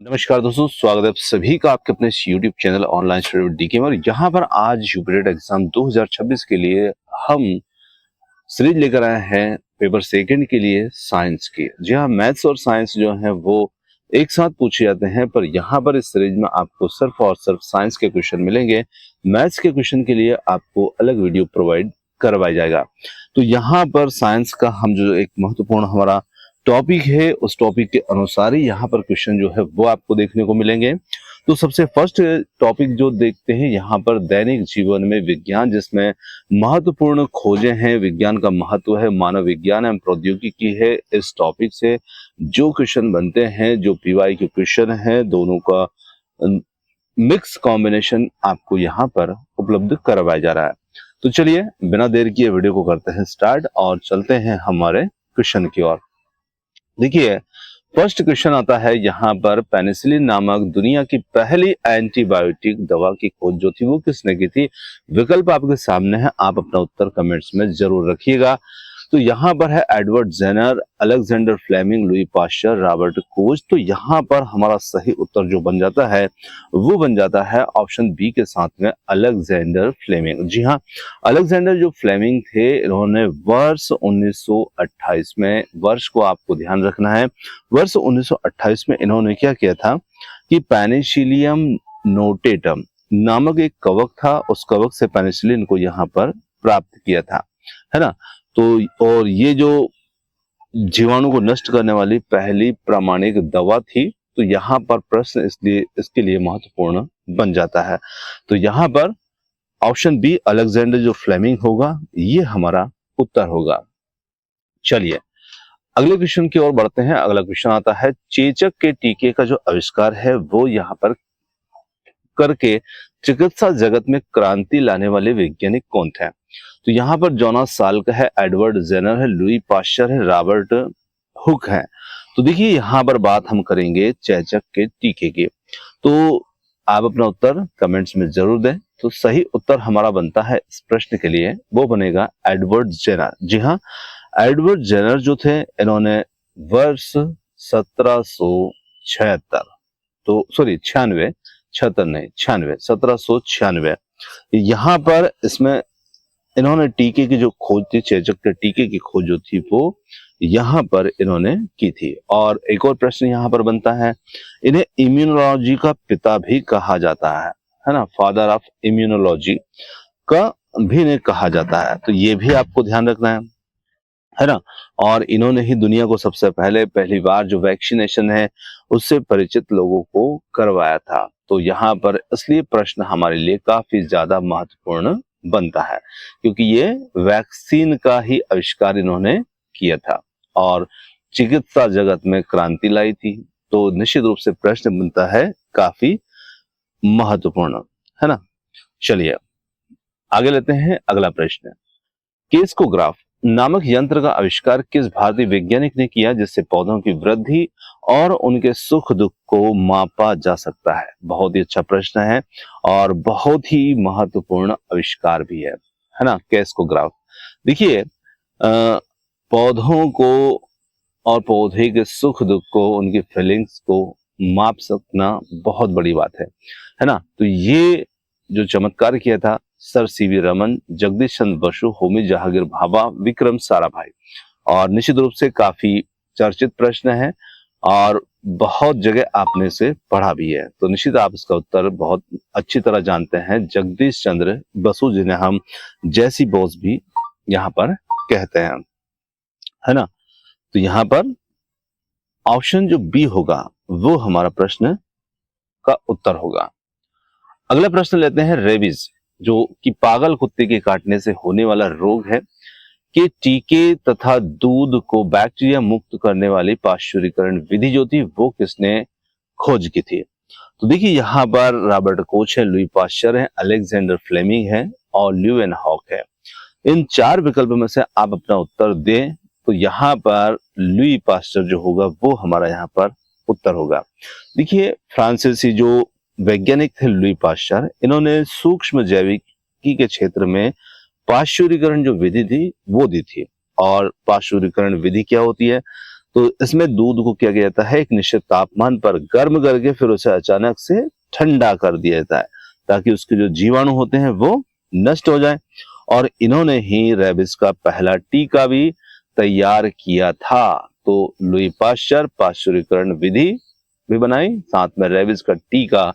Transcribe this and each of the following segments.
नमस्कार दोस्तों, स्वागत है आप सभी का आपके अपने YouTube channel online study with DK में। यहाँ पर आज यूपीटेट एग्जाम 2026 के लिए हम सीरीज लेकर आए हैं पेपर सेकंड के लिए साइंस की। जी हाँ, मैथ्स और साइंस जो है वो एक साथ पूछे जाते हैं, पर यहाँ पर इस सीरीज में आपको सिर्फ और सिर्फ साइंस के क्वेश्चन मिलेंगे। मैथ्स के क्वेश्चन के लिए आपको अलग वीडियो प्रोवाइड करवाया जाएगा। तो यहाँ पर साइंस का हम जो एक महत्वपूर्ण हमारा टॉपिक है, उस टॉपिक के अनुसार ही यहाँ पर क्वेश्चन जो है वो आपको देखने को मिलेंगे। तो सबसे फर्स्ट टॉपिक जो देखते हैं यहाँ पर दैनिक जीवन में विज्ञान, जिसमें महत्वपूर्ण खोजें हैं, विज्ञान का महत्व है, मानव विज्ञान एवं प्रौद्योगिकी है। इस टॉपिक से जो क्वेश्चन बनते हैं, जो पीवाई के क्वेश्चन है, दोनों का मिक्स कॉम्बिनेशन आपको यहाँ पर उपलब्ध करवाया जा रहा है। तो चलिए बिना देर किए वीडियो को करते हैं स्टार्ट और चलते हैं हमारे क्वेश्चन की ओर। देखिए, फर्स्ट क्वेश्चन आता है यहाँ पर, पेनिसिलिन नामक दुनिया की पहली एंटीबायोटिक दवा की खोज जो थी वो किसने की थी? विकल्प आपके सामने है, आप अपना उत्तर कमेंट्स में जरूर रखिएगा। तो यहाँ पर है Edward Jenner, Alexander Fleming, Louis Pasteur, Robert Koch. तो यहाँ पर हमारा सही उत्तर जो बन जाता है वो बन जाता है ऑप्शन बी के साथ में, अलेक्जेंडर फ्लेमिंग। जी हाँ, अलेक्जेंडर जो फ्लेमिंग थे, इन्होंने वर्ष 1928 में, वर्ष को आपको ध्यान रखना है, वर्ष 1928 में इन्होंने क्या किया था कि पेनिसिलियम नोटेटम नामक एक कवक था, उस कवक से पेनिसिलिन को यहाँ पर प्राप्त किया था, है ना। तो और ये जो जीवाणु को नष्ट करने वाली पहली प्रामाणिक दवा थी। तो यहाँ पर प्रश्न इसलिए इसके लिए महत्वपूर्ण बन जाता है। तो यहाँ पर ऑप्शन बी अलेक्जेंडर जो फ्लेमिंग होगा, ये हमारा उत्तर होगा। चलिए अगले क्वेश्चन की ओर बढ़ते हैं। अगला क्वेश्चन आता है, चेचक के टीके का जो आविष्कार है वो यहाँ पर करके चिकित्सा जगत में क्रांति लाने वाले वैज्ञानिक कौन थे? तो यहाँ पर जोनास साल्क है, एडवर्ड जेनर है, लुई पाश्चर है, रॉबर्ट हुक है। तो देखिए यहाँ पर बात हम करेंगे चेचक के टीके की। तो आप अपना उत्तर कमेंट्स में जरूर दें। तो सही उत्तर हमारा बनता है इस प्रश्न के लिए, वो बनेगा एडवर्ड जेनर। जी हाँ, एडवर्ड जेनर जो थे, इन्होंने वर्ष 1776, तो सॉरी 96, 76 नहीं 96, 1796 यहाँ पर इसमें इन्होंने टीके की जो खोज थी, चेचक के टीके की खोज जो थी वो यहाँ पर इन्होंने की थी। और एक और प्रश्न यहाँ पर बनता है, इन्हें इम्यूनोलॉजी का पिता भी कहा जाता है ना, फादर ऑफ इम्यूनोलॉजी का भी इन्हें कहा जाता है। तो ये भी आपको ध्यान रखना है ना। और इन्होंने ही दुनिया को सबसे पहली बार जो वैक्सीनेशन है उससे परिचित लोगों को करवाया था। तो यहाँ पर इसलिए प्रश्न हमारे लिए काफी ज्यादा महत्वपूर्ण बनता है, क्योंकि ये वैक्सीन का ही आविष्कार इन्होंने किया था और चिकित्सा जगत में क्रांति लाई थी। तो निश्चित रूप से प्रश्न बनता है काफी महत्वपूर्ण, है ना। चलिए आगे लेते हैं अगला प्रश्न। केस्कोग्राफ नामक यंत्र का आविष्कार किस भारतीय वैज्ञानिक ने किया, जिससे पौधों की वृद्धि और उनके सुख दुख को मापा जा सकता है? बहुत ही अच्छा प्रश्न है और बहुत ही महत्वपूर्ण आविष्कार भी है ना, केस्कोग्राफ। देखिए पौधों को और पौधे के सुख दुख को, उनकी फीलिंग्स को माप सकना बहुत बड़ी बात है ना। तो ये जो चमत्कार किया था सर सीवी रमन, जगदीश चंद्र बसु, होमी जहांगीर भाभा, विक्रम साराभाई। और निश्चित रूप से काफी चर्चित प्रश्न है और बहुत जगह आपने इसे पढ़ा भी है। तो निश्चित आप इसका उत्तर बहुत अच्छी तरह जानते हैं, जगदीश चंद्र बसु, जिन्हें हम जैसी बोस भी यहाँ पर कहते हैं, है ना। तो यहाँ पर ऑप्शन जो बी होगा वो हमारा प्रश्न का उत्तर होगा। अगला प्रश्न लेते हैं, रेबीज जो कि पागल कुत्ते के काटने से होने वाला रोग है के टीके तथा दूध को बैक्टीरिया मुक्त करने वाली पाश्चुरीकरण विधि जो थी वो किसने खोज की थी? तो देखिए यहाँ पर रॉबर्ट कोच है, लुई पाश्चर है, अलेक्जेंडर फ्लेमिंग है और ल्यूवेनहॉक है। इन चार विकल्प में से आप अपना उत्तर दें। तो यहाँ पर लुई पाश्चर जो होगा वो हमारा यहाँ पर उत्तर होगा। देखिए फ्रांसीसी जो वैज्ञानिक थे लुई पाश्चर, इन्होंने सूक्ष्म जैविकी के क्षेत्र में पाश्चुरीकरण जो विधि थी वो दी थी। और पाश्चुरीकरण विधि क्या होती है? तो इसमें दूध को क्या किया जाता है, एक निश्चित तापमान पर गर्म करके फिर उसे अचानक से ठंडा कर दिया जाता है ताकि उसके जो जीवाणु होते हैं वो नष्ट हो जाए। और इन्होंने ही रेबिस का पहला टीका भी तैयार किया था। तो लुई पाश्चर पाश्चुरीकरण विधि भी बनाई, साथ में रेबिस का टीका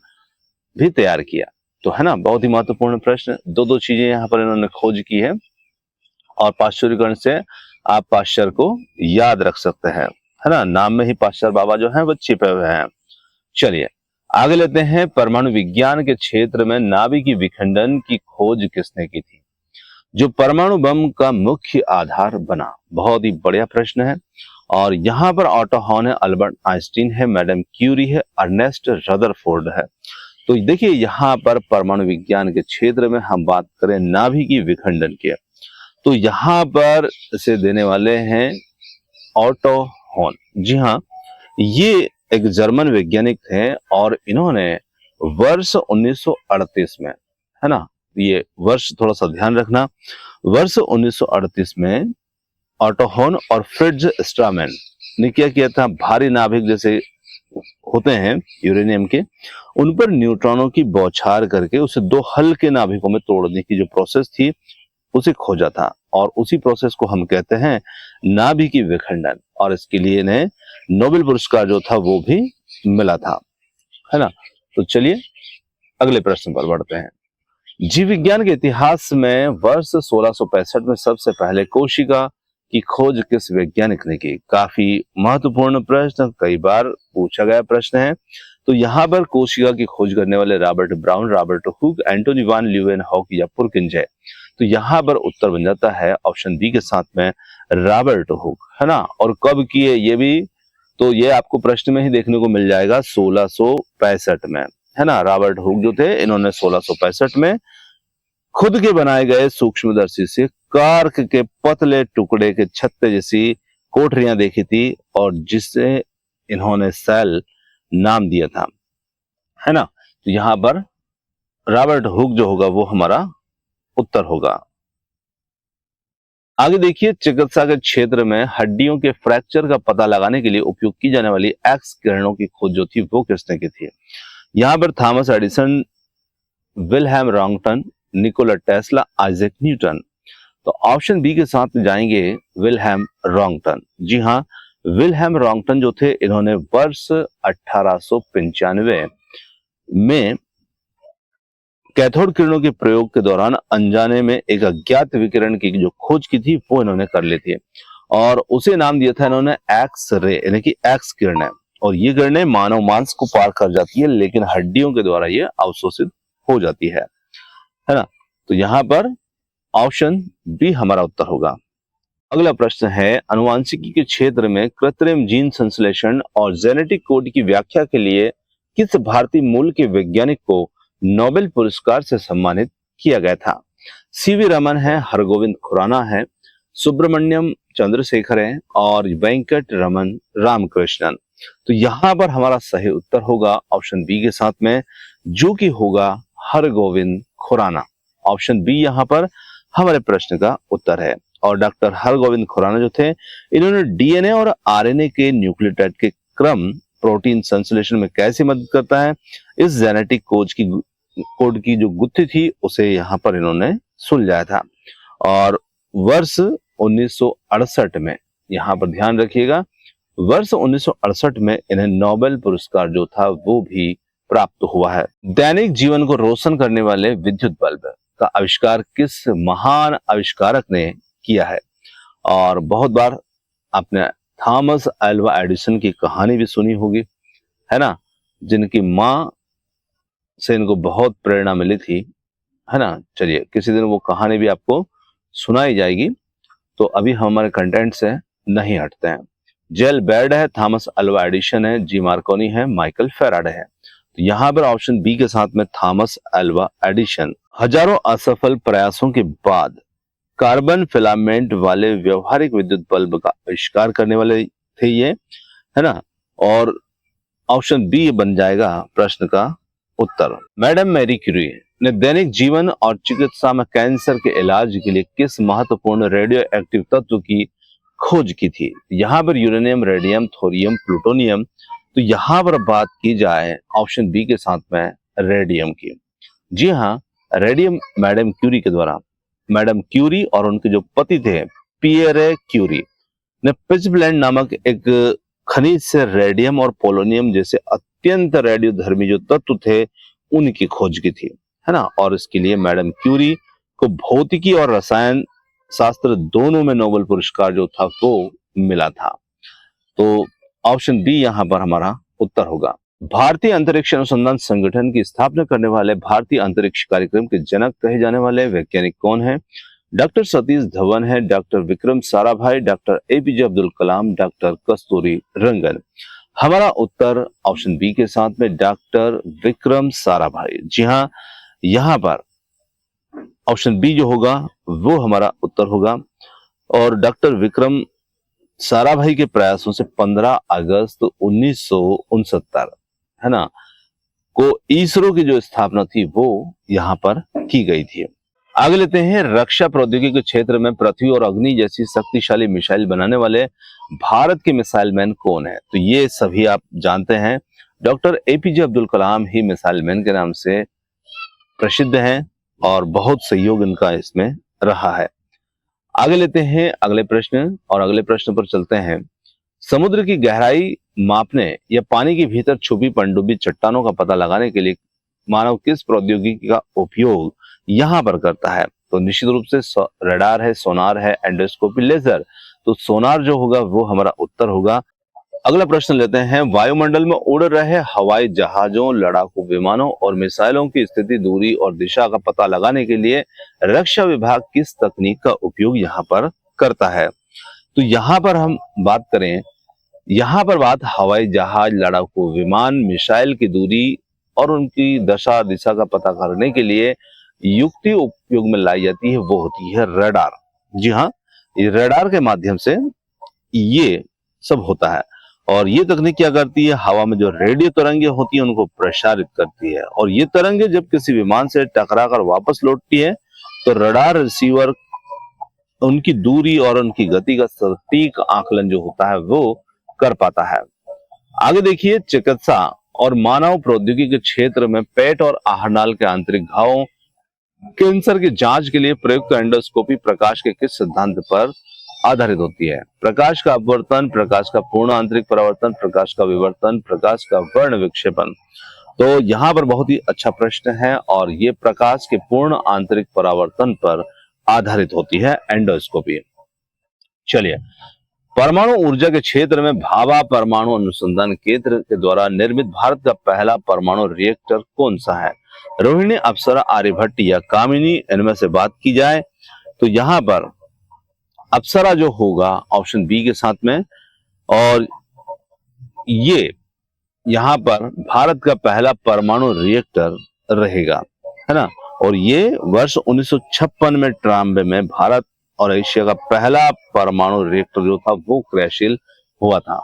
भी तैयार किया। तो है ना, बहुत ही महत्वपूर्ण प्रश्न। दो चीजें यहाँ पर इन्होंने खोज की है और पाश्चुरीकरण से आप पाश्चर को याद रख सकते हैं, है ना, नाम में ही पाश्चर बाबा जो है वो छिपे हुए हैं। चलिए आगे लेते हैं। परमाणु विज्ञान के क्षेत्र में नाभिकीय विखंडन की खोज किसने की थी, जो परमाणु बम का मुख्य आधार बना? बहुत ही बढ़िया प्रश्न है। और यहाँ पर ऑटो हॉर्न है, अल्बर्ट आइंस्टीन है, मैडम क्यूरी है, अर्नेस्ट रदरफोर्ड है। तो देखिए यहाँ पर परमाणु विज्ञान के क्षेत्र में हम बात करें नाभिकीय विखंडन की, तो यहाँ पर इसे देने वाले हैं ऑटो हॉर्न। जी हाँ, ये एक जर्मन वैज्ञानिक थे और इन्होंने वर्ष 1938 में, है ना, ये वर्ष थोड़ा सा ध्यान रखना, वर्ष 1938 में ऑटो हॉर्न और फ्रिट्ज स्ट्रामैन ने क्या किया था, भारी नाभिक जैसे होते हैं यूरेनियम के, उन पर न्यूट्रॉनों की बौछार करके उसे दो हल्के नाभिकों में तोड़ने की जो प्रोसेस थी उसे खोजा था। और उसी प्रोसेस को हम कहते हैं नाभिकीय विखंडन, और इसके लिए इन्हें नोबेल पुरस्कार जो था वो भी मिला था, है ना। तो चलिए अगले प्रश्न पर बढ़ते हैं। जीव विज्ञान के इतिहास में वर्ष 1665 में सबसे पहले कोशिका की खोज किस वैज्ञानिक ने की? काफी महत्वपूर्ण प्रश्न, कई बार पूछा गया प्रश्न है। तो यहाँ पर कोशिका की खोज करने वाले Robert Brown, Robert Hooke, Antonie van Leeuwenhoek या पुरकिंजे। तो यहाँ पर उत्तर बन जाता है ऑप्शन बी के साथ में रॉबर्ट हुक, है ना। और कब किए ये भी, तो ये आपको प्रश्न में ही देखने को मिल जाएगा, 1665 में, है ना। रॉबर्ट हुक जो थे इन्होंने 1665 में खुद के बनाए गए सूक्ष्मदर्शी से कार्क के पतले टुकड़े के छत्ते जैसी कोठरियां देखी थी और जिससे इन्होंने सेल नाम दिया था, है ना। तो यहां पर रॉबर्ट हुक जो होगा वो हमारा उत्तर होगा। आगे देखिए, चिकित्सा के क्षेत्र में हड्डियों के फ्रैक्चर का पता लगाने के लिए उपयोग की जाने वाली एक्स किरणों की खोज जो थी वो किसने की थी? यहां पर Thomas Edison, Wilhelm Roentgen, Nikola Tesla, Isaac Newton. तो ऑप्शन बी के साथ जाएंगे विल्हेम रॉन्गटन। जी हाँ, विल्हेम रॉन्गटन जो थे इन्होंने वर्ष 1895 में कैथोड किरणों के प्रयोग के दौरान अनजाने में एक अज्ञात विकिरण की जो खोज की थी वो इन्होंने कर ली थी और उसे नाम दिया था इन्होंने एक्स रे, यानी कि एक्स किरणें। और ये किरणें मानव मांस को पार कर जाती है लेकिन हड्डियों के द्वारा ये अवशोषित हो जाती है ना। तो यहाँ पर ऑप्शन बी हमारा उत्तर होगा। अगला प्रश्न है, अनुवांशिकी के क्षेत्र में कृत्रिम जीन संश्लेषण और जेनेटिक कोड की व्याख्या के लिए किस भारतीय मूल के वैज्ञानिक को नोबेल पुरस्कार से सम्मानित किया गया था? सीवी रमन है, हरगोविंद खुराना है, सुब्रमण्यम चंद्रशेखर है और वेंकट रमन रामकृष्णन। तो यहां पर हमारा सही उत्तर होगा ऑप्शन बी के साथ में, जो कि होगा हरगोविंद खुराना। ऑप्शन बी यहां पर हमारे प्रश्न का उत्तर है। और डॉक्टर हरगोविंद खुराना जो थे इन्होंने डीएनए और आरएनए के न्यूक्लियोटाइड के क्रम प्रोटीन संश्लेषण में कैसे मदद करता है, इस जेनेटिक कोड की जो गुत्थी थी उसे यहाँ पर इन्होंने सुलझाया था। और वर्ष 1968 में, यहाँ पर ध्यान रखिएगा, वर्ष 1968 में इन्हें नोबेल पुरस्कार जो था वो भी प्राप्त हुआ है। दैनिक जीवन को रोशन करने वाले विद्युत बल्ब का आविष्कार किस महान आविष्कारक ने किया है? और बहुत बार आपने थॉमस अल्वा एडिसन की कहानी भी सुनी होगी, है ना, जिनकी माँ से इनको बहुत प्रेरणा मिली थी, है ना। चलिए किसी दिन वो कहानी भी आपको सुनाई जाएगी। तो अभी हमारे कंटेंट से नहीं हटते हैं। जेल बेर्ड है, थॉमस अल्वा एडिसन है, जी मार्कोनी है, माइकल फेराडे है। तो यहाँ पर ऑप्शन बी के साथ में थॉमस अल्वा एडिसन। हजारों असफल प्रयासों के बाद कार्बन फिलामेंट वाले व्यवहारिक विद्युत बल्ब का आविष्कार करने वाले थे ये, है ना। और ऑप्शन बी बन जाएगा प्रश्न का उत्तर। मैडम मैरी क्यूरी ने दैनिक जीवन और चिकित्सा में कैंसर के इलाज के लिए किस महत्वपूर्ण रेडियो एक्टिव तत्व की खोज की थी। यहाँ पर यूरेनियम, रेडियम, थोरियम, प्लूटोनियम, तो यहाँ पर बात की जाए ऑप्शन बी के साथ में रेडियम की। जी हाँ, रेडियम मैडम क्यूरी के द्वारा, मैडम क्यूरी और उनके जो पति थे पियरे क्यूरी ने पिट्जब्लेंड नामक एक खनिज से रेडियम और पोलोनियम जैसे अत्यंत रेडियोधर्मी जो तत्व थे उनकी खोज की थी, है ना। और इसके लिए मैडम क्यूरी को भौतिकी और रसायन शास्त्र दोनों में नोबेल पुरस्कार जो था वो मिला था। तो ऑप्शन बी यहाँ पर हमारा उत्तर होगा। भारतीय अंतरिक्ष अनुसंधान संगठन की स्थापना करने वाले, भारतीय अंतरिक्ष कार्यक्रम के जनक कहे जाने वाले वैज्ञानिक कौन है? डॉक्टर सतीश धवन है, doctor Vikram Sarabhai, doctor APJ Abdul Kalam, doctor Kasturirangan. हमारा उत्तर ऑप्शन बी के साथ में डॉक्टर विक्रम साराभाई। जी हाँ, यहाँ पर ऑप्शन बी जो होगा वो हमारा उत्तर होगा। और डॉक्टर विक्रम साराभाई के प्रयासों से 15 अगस्त 1969, है ना, को इसरो की जो स्थापना थी वो यहाँ पर की गई थी। आगे लेते हैं, रक्षा प्रौद्योगिकी के क्षेत्र में पृथ्वी और अग्नि जैसी शक्तिशाली मिसाइल बनाने वाले भारत के मिसाइल मैन कौन है? तो ये सभी आप जानते हैं, डॉक्टर एपीजे अब्दुल कलाम ही मिसाइल मैन के नाम से प्रसिद्ध हैं और बहुत सहयोग इनका इसमें रहा है। आगे लेते हैं अगले प्रश्न, और अगले प्रश्न पर चलते हैं। समुद्र की गहराई मापने या पानी के भीतर छुपी पनडुब्बी चट्टानों का पता लगाने के लिए मानव किस प्रौद्योगिकी का उपयोग यहाँ पर करता है? तो निश्चित रूप से रडार है, सोनार है, एंडोस्कोपी, लेजर। तो सोनार जो होगा वो हमारा उत्तर होगा। अगला प्रश्न लेते हैं, वायुमंडल में उड़ रहे हवाई जहाजों, लड़ाकू विमानों और मिसाइलों की स्थिति, दूरी और दिशा का पता लगाने के लिए रक्षा विभाग किस तकनीक का उपयोग यहाँ पर करता है? तो यहाँ पर हम बात करें, यहाँ पर बात हवाई जहाज, लड़ाकू विमान, मिसाइल की दूरी और उनकी दशा दिशा का पता करने के लिए युक्ति उपयोग में लाई जाती है, वो होती है रडार। जी हाँ, ये रडार के माध्यम से ये सब होता है। और ये तकनीक क्या करती है? हवा में जो रेडियो तरंगे होती है उनको प्रसारित करती है, और ये तरंगे जब किसी विमान से टकराकर वापस लौटती है तो रडार रिसीवर उनकी दूरी और उनकी गति का सटीक आकलन जो होता है वो कर पाता है। आगे देखिए, चिकित्सा और मानव प्रौद्योगिकी के क्षेत्र में पेट और आहारनाल के आंतरिक घावों, कैंसर की जांच के लिए प्रयुक्त एंडोस्कोपी प्रकाश के किस सिद्धांत पर आधारित होती है? प्रकाश का अपवर्तन, प्रकाश का पूर्ण आंतरिक परावर्तन, प्रकाश का विवर्तन, प्रकाश का वर्ण विक्षेपण। तो यहाँ पर बहुत ही अच्छा प्रश्न है, और ये प्रकाश के पूर्ण आंतरिक परावर्तन पर आधारित होती है एंडोस्कोपी। चलिए, परमाणु ऊर्जा के क्षेत्र में भाभा परमाणु अनुसंधान केंद्र के द्वारा निर्मित भारत का पहला परमाणु रिएक्टर कौन सा है? रोहिणी, अप्सरा, आर्यभट्ट या कामिनी? इनमें से बात की जाए तो यहाँ पर अप्सरा जो होगा ऑप्शन बी के साथ में, और ये यहाँ पर भारत का पहला परमाणु रिएक्टर रहेगा, है ना। और ये वर्ष 1956 में ट्राम्बे में भारत और एशिया का पहला परमाणु रिएक्टर जो था वो क्रियाशील हुआ था।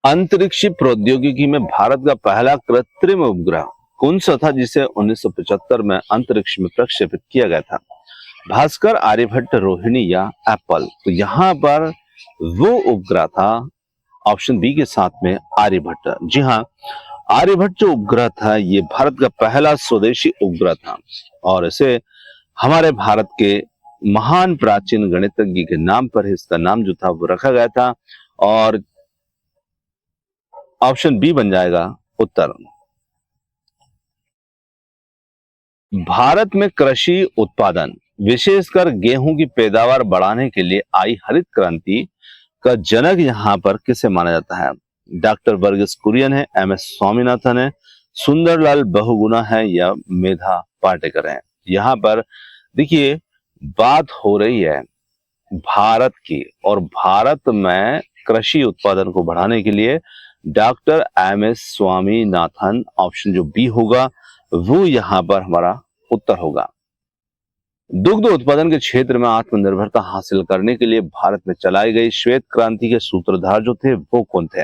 अंतरिक्ष प्रौद्योगिकी में भारत का पहला कृत्रिम उपग्रह कौन सा था जिसे 1975 में अंतरिक्ष में प्रक्षेपित किया गया था? भास्कर, आर्यभट्ट, रोहिणी या एप्पल? तो यहाँ पर वो उपग्रह था ऑप्शन बी के साथ में आर्यभट्ट। जी हाँ, आर्यभट्ट जो उपग्रह था ये भारत का पहला स्वदेशी उपग्रह था, और इसे हमारे भारत के महान प्राचीन गणितज्ञ के नाम पर इसका नाम जो था वो रखा गया था, और ऑप्शन बी बन जाएगा उत्तर। भारत में कृषि उत्पादन, विशेषकर गेहूं की पैदावार बढ़ाने के लिए आई हरित क्रांति का जनक यहाँ पर किसे माना जाता है? डॉक्टर वर्गीस कुरियन है, एम.एस. स्वामीनाथन है, सुंदरलाल बहुगुणा है या मेधा पाटेकर है? यहाँ पर देखिए, बात हो रही है भारत की, और भारत में कृषि उत्पादन को बढ़ाने के लिए डॉक्टर एम.एस. स्वामीनाथन, ऑप्शन जो बी होगा वो यहाँ पर हमारा उत्तर होगा। दुग्ध उत्पादन के क्षेत्र में आत्मनिर्भरता हासिल करने के लिए भारत में चलाई गई श्वेत क्रांति के सूत्रधार जो थे वो कौन थे?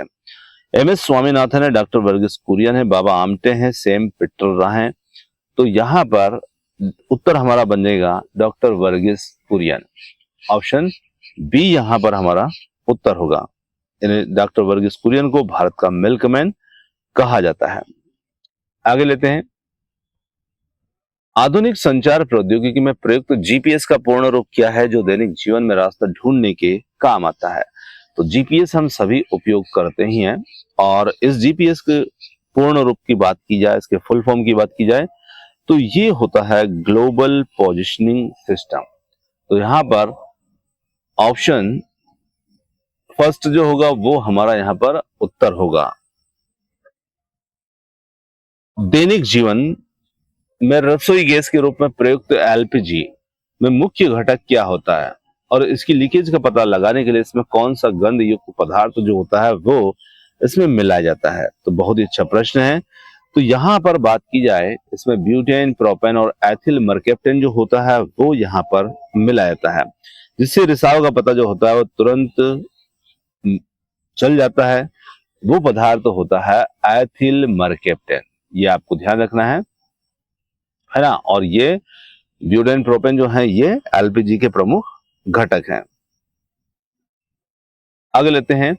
एम.एस. स्वामीनाथन है, डॉक्टर वर्गीस कुरियन है, बाबा आमटे हैं, सैम पिट्रोदा हैं। तो यहाँ पर उत्तर हमारा बन जाएगा doctor Verghese Kurien, option B यहां पर हमारा उत्तर होगा। डॉक्टर वर्गीस कुरियन को भारत का मिल्कमैन कहा जाता है। आगे लेते हैं। आधुनिक संचार प्रौद्योगिकी में प्रयुक्त जीपीएस का पूर्ण रूप क्या है, जो दैनिक जीवन में रास्ता ढूंढने के काम आता है? तो जीपीएस हम सभी उपयोग करते ही हैं, और इस जीपीएस के पूर्ण रूप की बात की जाए, इसके फुल फॉर्म की बात की जाए, तो ये होता है ग्लोबल पोजिशनिंग सिस्टम। तो यहां पर ऑप्शन फर्स्ट जो होगा वो हमारा यहां पर उत्तर होगा। दैनिक जीवन में रसोई गैस के रूप में प्रयुक्त एलपीजी में मुख्य घटक क्या होता है, और इसकी लीकेज का पता लगाने के लिए इसमें कौन सा गंध युक्त पदार्थ जो होता है वो इसमें मिलाया जाता है? तो बहुत ही अच्छा प्रश्न है। तो यहाँ पर बात की जाए, इसमें ब्यूटेन, प्रोपेन और एथिल मर्केप्टेन जो होता है वो यहाँ पर मिलाया जाता है, जिससे रिसाव का पता जो होता है वो तुरंत चल जाता है। वो पदार्थ होता है एथिल मर्केप्टेन, ये आपको ध्यान रखना है ना। और ये ब्यूटेन, प्रोपेन जो है ये एलपीजी के प्रमुख घटक हैं। आगे लेते हैं।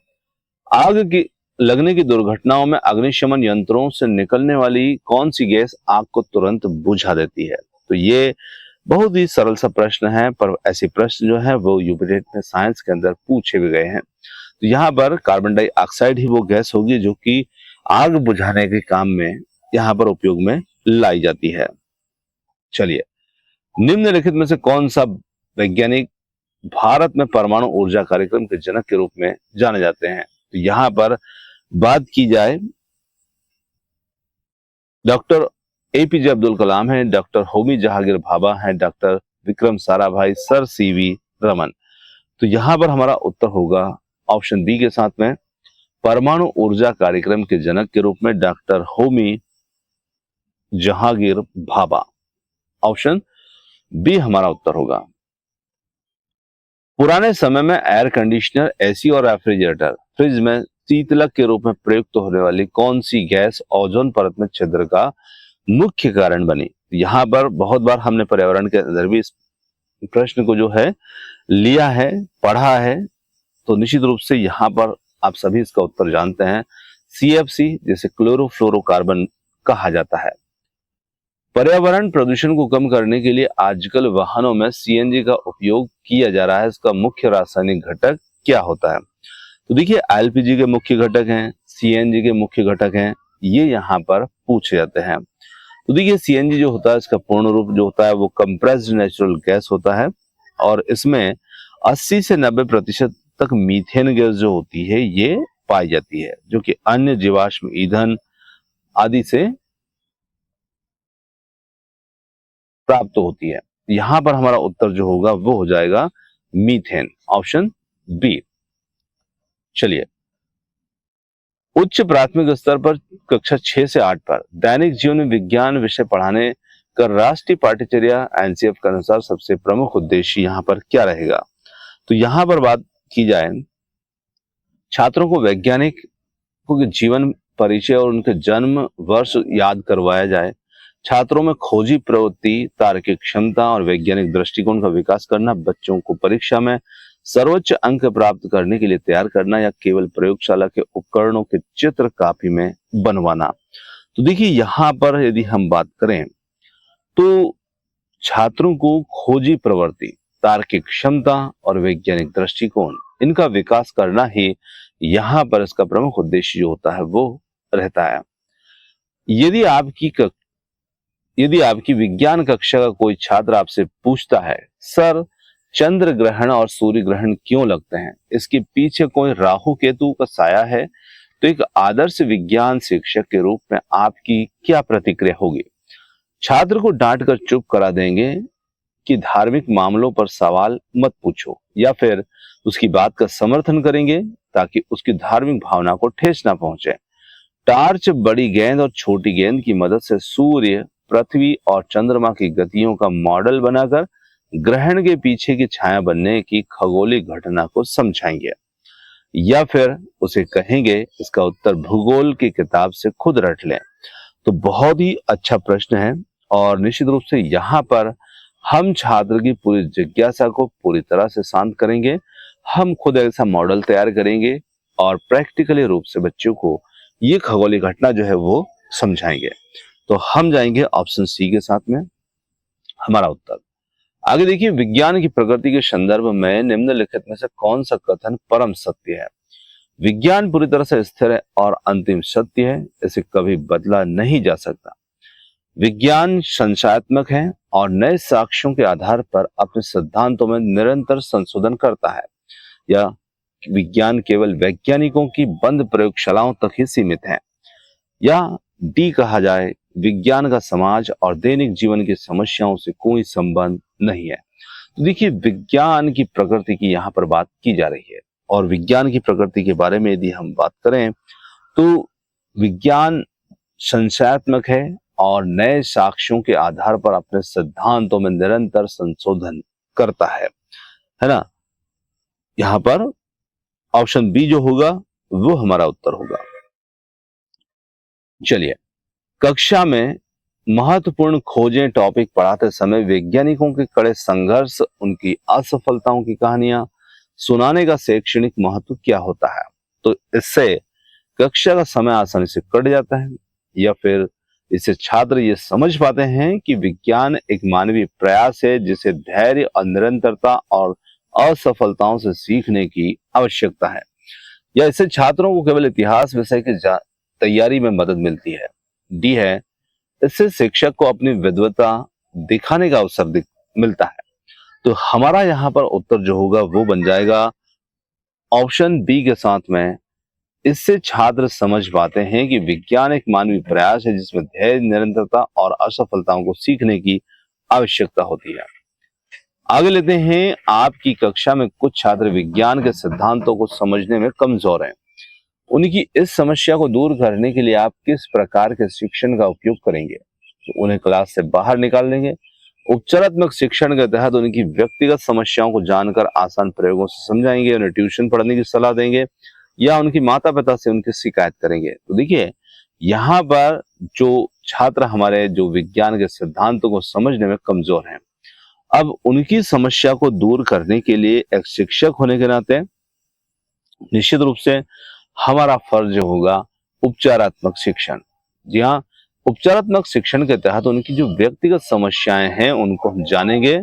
आग की लगने की दुर्घटनाओं में अग्निशमन यंत्रों से निकलने वाली कौन सी गैस आग को तुरंत बुझा देती है? तो ये बहुत ही सरल सा प्रश्न है, पर ऐसे प्रश्न जो है वो यूपीटेट में साइंस के अंदर पूछे भी गए हैं। तो यहाँ पर कार्बन डाइऑक्साइड ही वो गैस होगी जो कि आग बुझाने के काम में यहाँ पर उपयोग में लाई जाती है। चलिए, निम्नलिखित में से कौन सा वैज्ञानिक भारत में परमाणु ऊर्जा कार्यक्रम के जनक के रूप में जाने जाते हैं? तो यहां पर बात की जाए, डॉक्टर एपीजे अब्दुल कलाम है, डॉक्टर होमी जहांगीर भाभा है, doctor Vikram Sarabhai, sir CV Raman. तो यहां पर हमारा उत्तर होगा ऑप्शन बी के साथ में, परमाणु ऊर्जा कार्यक्रम के जनक के रूप में doctor Homi Jehangir Bhabha. Option B हमारा उत्तर होगा। पुराने समय में एयर कंडीशनर, एसी और रेफ्रिजरेटर, फ्रिज में शीतलक के रूप में प्रयुक्त होने वाली कौन सी गैस ओजोन परत में छिद्र का मुख्य कारण बनी? यहाँ पर बहुत बार हमने पर्यावरण के अंदर भी इस प्रश्न को जो है लिया है, पढ़ा है। तो निश्चित रूप से यहाँ पर आप सभी इसका उत्तर जानते हैं, सीएफसी, जिसे क्लोरोफ्लोरोकार्बन कहा जाता है। पर्यावरण प्रदूषण को कम करने के लिए आजकल वाहनों में सीएनजी का उपयोग किया जा रहा है। इसका मुख्य रासायनिक घटक क्या होता है? तो देखिए, एलपीजी के मुख्य घटक हैं, सीएनजी के मुख्य घटक हैं, ये यहाँ पर पूछे जाते हैं। तो देखिए, सीएनजी जो होता है इसका पूर्ण रूप जो होता है वो कंप्रेस्ड नेचुरल गैस होता है, और इसमें 80 से 90% तक मीथेन गैस जो होती है ये पाई जाती है, जो कि अन्य जीवाश्म ईंधन आदि से प्राप्त होती है। यहां पर हमारा उत्तर जो होगा वो हो जाएगा मीथेन, ऑप्शन बी। चलिए, उच्च प्राथमिक स्तर पर कक्षा 6 से 8 पर दैनिक जीवन में विज्ञान विषय पढ़ाने का राष्ट्रीय पाठ्यचर्या एनसीएफ के अनुसार सबसे प्रमुख उद्देश्य यहाँ पर क्या रहेगा? तो यहाँ पर बात की जाए, छात्रों को वैज्ञानिकों के जीवन परिचय और उनके जन्म वर्ष याद करवाया जाए, छात्रों में खोजी प्रवृत्ति, तार्किक क्षमता और वैज्ञानिक दृष्टिकोण का विकास करना, बच्चों को परीक्षा में सर्वोच्च अंक प्राप्त करने के लिए तैयार करना, या केवल प्रयोगशाला के उपकरणों के चित्र कापी में बनवाना। तो देखिए, यहाँ पर यदि हम बात करें तो छात्रों को खोजी प्रवृत्ति, तार्किक क्षमता और वैज्ञानिक दृष्टिकोण, इनका विकास करना ही यहाँ पर इसका प्रमुख उद्देश्य जो होता है वो रहता है। यदि आपकी विज्ञान कक्षा का कोई छात्र आपसे पूछता है, सर चंद्र ग्रहण और सूर्य ग्रहण क्यों लगते हैं, इसके पीछे कोई राहु केतु का साया है, तो एक आदर्श विज्ञान शिक्षक के रूप में आपकी क्या प्रतिक्रिया होगी? छात्र को डांट कर चुप करा देंगे कि धार्मिक मामलों पर सवाल मत पूछो, या फिर उसकी बात का समर्थन करेंगे ताकि उसकी धार्मिक भावना को ठेस ना पहुंचे? टार्च, बड़ी गेंद और छोटी गेंद की मदद से सूर्य, पृथ्वी और चंद्रमा की गतियों का मॉडल बनाकर ग्रहण के पीछे की छाया बनने की खगोलीय घटना को समझाएंगे, या फिर उसे कहेंगे इसका उत्तर भूगोल की किताब से खुद रट लें? तो बहुत ही अच्छा प्रश्न है, और निश्चित रूप से यहाँ पर हम छात्र की पूरी जिज्ञासा को पूरी तरह से शांत करेंगे हम खुद ऐसा मॉडल तैयार करेंगे और प्रैक्टिकली रूप से बच्चों को ये खगोलीय घटना जो है वो समझाएंगे। तो हम जाएंगे ऑप्शन सी के साथ में हमारा उत्तर। आगे देखिए, विज्ञान की प्रगति के संदर्भ में निम्नलिखित में से कौन सा कथन परम सत्य है? विज्ञान पूरी तरह से स्थिर है और अंतिम सत्य है, इसे कभी बदला नहीं जा सकता। विज्ञान संशयात्मक है और नए साक्ष्यों के आधार पर अपने सिद्धांतों में निरंतर संशोधन करता है। या विज्ञान केवल वैज्ञानिकों की बंद प्रयोगशालाओं तक ही सीमित है। या डी कहा जाए, विज्ञान का समाज और दैनिक जीवन की समस्याओं से कोई संबंध नहीं है। तो देखिए, विज्ञान की प्रकृति की यहाँ पर बात की जा रही है और विज्ञान की प्रकृति के बारे में यदि हम बात करें तो विज्ञान संशयात्मक है और नए साक्ष्यों के आधार पर अपने सिद्धांतों में निरंतर संशोधन करता है ना। यहां पर ऑप्शन बी जो होगा वो हमारा उत्तर होगा। चलिए, कक्षा में महत्वपूर्ण खोजें टॉपिक पढ़ाते समय वैज्ञानिकों के कड़े संघर्ष, उनकी असफलताओं की कहानियां सुनाने का शैक्षणिक महत्व क्या होता है? तो इससे कक्षा का समय आसानी से कट जाता है या फिर इससे छात्र ये समझ पाते हैं कि विज्ञान एक मानवीय प्रयास है जिसे धैर्य और निरंतरता और असफलताओं से सीखने की आवश्यकता है। या इससे छात्रों को केवल इतिहास विषय की तैयारी में मदद मिलती है। डी है, इससे शिक्षक को अपनी विद्वता दिखाने का अवसर मिलता है। तो हमारा यहाँ पर उत्तर जो होगा वो बन जाएगा ऑप्शन बी के साथ में। इससे छात्र समझ पाते हैं कि विज्ञान एक मानवीय प्रयास है जिसमें धैर्य, निरंतरता और असफलताओं को सीखने की आवश्यकता होती है। आगे लेते हैं, आपकी कक्षा में कुछ छात्र विज्ञान के सिद्धांतों को समझने में कमजोर हैं। उनकी इस समस्या को दूर करने के लिए आप किस प्रकार के शिक्षण का उपयोग करेंगे? तो उन्हें क्लास से बाहर निकाल देंगे, उपचारात्मक शिक्षण के तहत उनकी व्यक्तिगत समस्याओं को जानकर आसान प्रयोगों से समझाएंगे, उन्हें ट्यूशन पढ़ने की सलाह देंगे या उनकी माता पिता से उनकी शिकायत करेंगे। तो देखिए, यहाँ पर जो छात्र हमारे जो विज्ञान के सिद्धांतों को समझने में कमजोर हैं, अब उनकी समस्या को दूर करने के लिए एक शिक्षक होने के नाते निश्चित रूप से हमारा फर्ज होगा उपचारात्मक शिक्षण। जी हाँ, उपचारात्मक शिक्षण के तहत उनकी जो व्यक्तिगत समस्याएं हैं उनको हम जानेंगे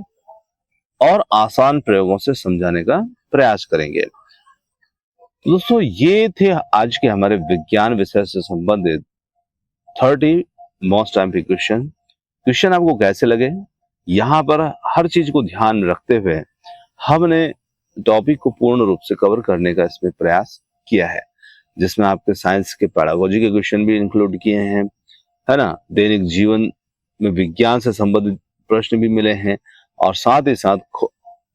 और आसान प्रयोगों से समझाने का प्रयास करेंगे। दोस्तों, ये थे आज के हमारे विज्ञान विषय से संबंधित 30 मोस्ट टाइम क्वेश्चन आपको कैसे लगे? यहाँ पर हर चीज को ध्यान में रखते हुए हमने टॉपिक को पूर्ण रूप से कवर करने का इसमें प्रयास किया है, जिसमें आपके साइंस के पैडागोजी के क्वेश्चन भी इंक्लूड किए हैं, है ना। दैनिक जीवन में विज्ञान से संबंधित प्रश्न भी मिले हैं और साथ ही साथ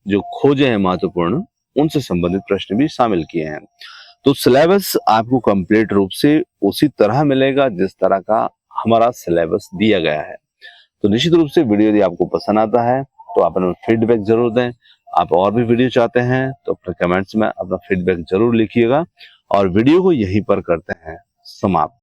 जो खोजे हैं महत्वपूर्ण, उनसे संबंधित प्रश्न भी शामिल किए हैं। तो सिलेबस आपको कंप्लीट रूप से उसी तरह मिलेगा जिस तरह का हमारा सिलेबस दिया गया है। तो निश्चित रूप से वीडियो यदि आपको पसंद आता है तो आप अपना फीडबैक जरूर दें। आप और भी वीडियो चाहते हैं तो अपने कमेंट्स में अपना फीडबैक जरूर लिखिएगा और वीडियो को यहीं पर करते हैं समाप्त।